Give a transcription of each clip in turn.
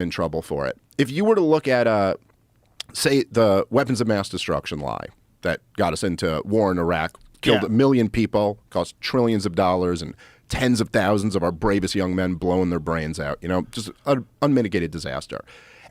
in trouble for it. If you were to look at, say, the weapons of mass destruction lie that got us into war in Iraq, killed 1 million people, cost trillions of dollars, and tens of thousands of our bravest young men blowing their brains out. You know, just an unmitigated disaster.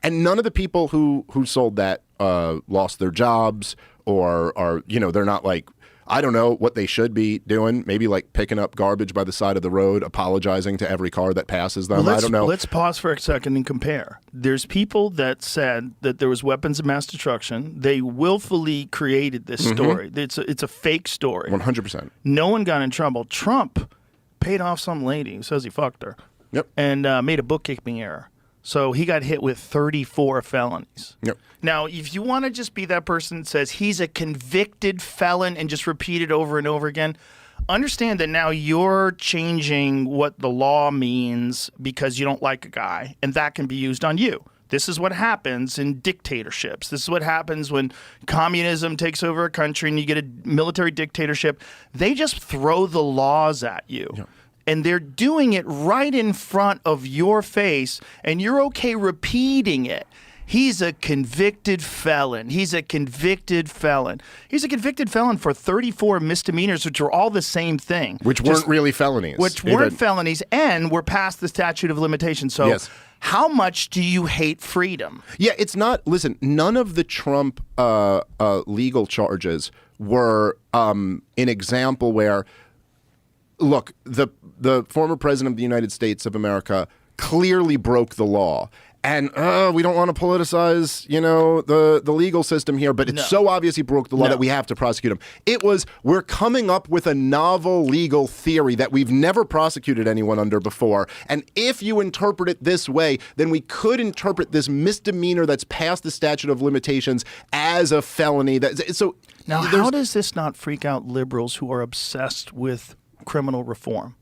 And none of the people who sold that lost their jobs or are, you know, they're not like, I don't know what they should be doing. Maybe like picking up garbage by the side of the road, apologizing to every car that passes them. Well, I don't know. Let's pause for a second and compare. There's people that said that there was weapons of mass destruction. They willfully created this story. It's a fake story. 100%. No one got in trouble. Trump paid off some lady who says he fucked her. Yep. And made a bookkeeping error. So he got hit with 34 felonies. Yep. Now, if you want to just be that person that says he's a convicted felon and just repeat it over and over again, understand that now you're changing what the law means because you don't like a guy, and that can be used on you. This is what happens in dictatorships. This is what happens when communism takes over a country and you get a military dictatorship. They just throw the laws at you. Yeah. And they're doing it right in front of your face, and you're okay repeating it. He's a convicted felon. He's a convicted felon. He's a convicted felon for 34 misdemeanors, which are all the same thing. Which weren't really felonies. Which weren't felonies, and were past the statute of limitations. So how much do you hate freedom? Yeah, it's not, listen, none of the Trump legal charges were an example where, look, the former president of the United States of America clearly broke the law. And we don't want to politicize, you know, the legal system here, but it's so obvious he broke the law that we have to prosecute him. It was, we're coming up with a novel legal theory that we've never prosecuted anyone under before. And if you interpret it this way, then we could interpret this misdemeanor that's past the statute of limitations as a felony. So now, how does this not freak out liberals who are obsessed with criminal reform?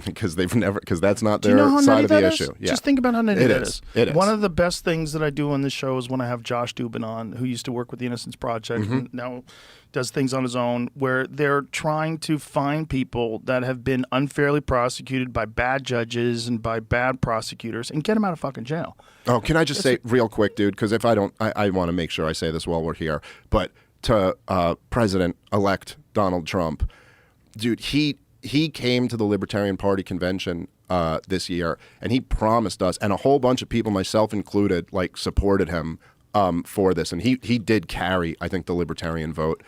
Because that's not their side of the issue. Yeah. Just think about how nutty that is. It is. One of the best things that I do on this show is when I have Josh Dubin on, who used to work with the Innocence Project and now does things on his own, where they're trying to find people that have been unfairly prosecuted by bad judges and by bad prosecutors and get them out of fucking jail. Oh, can I just say real quick, dude, because if I don't, I want to make sure I say this while we're here, but to President-elect Donald Trump, dude, he came to the Libertarian Party convention this year, and he promised us, and a whole bunch of people, myself included, like supported him for this. And he did carry, I think, the Libertarian vote.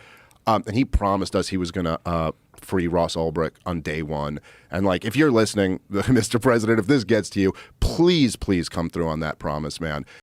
And he promised us he was going to free Ross Ulbricht on day one. And like, if you're listening, Mr. President, if this gets to you, please come through on that promise, man.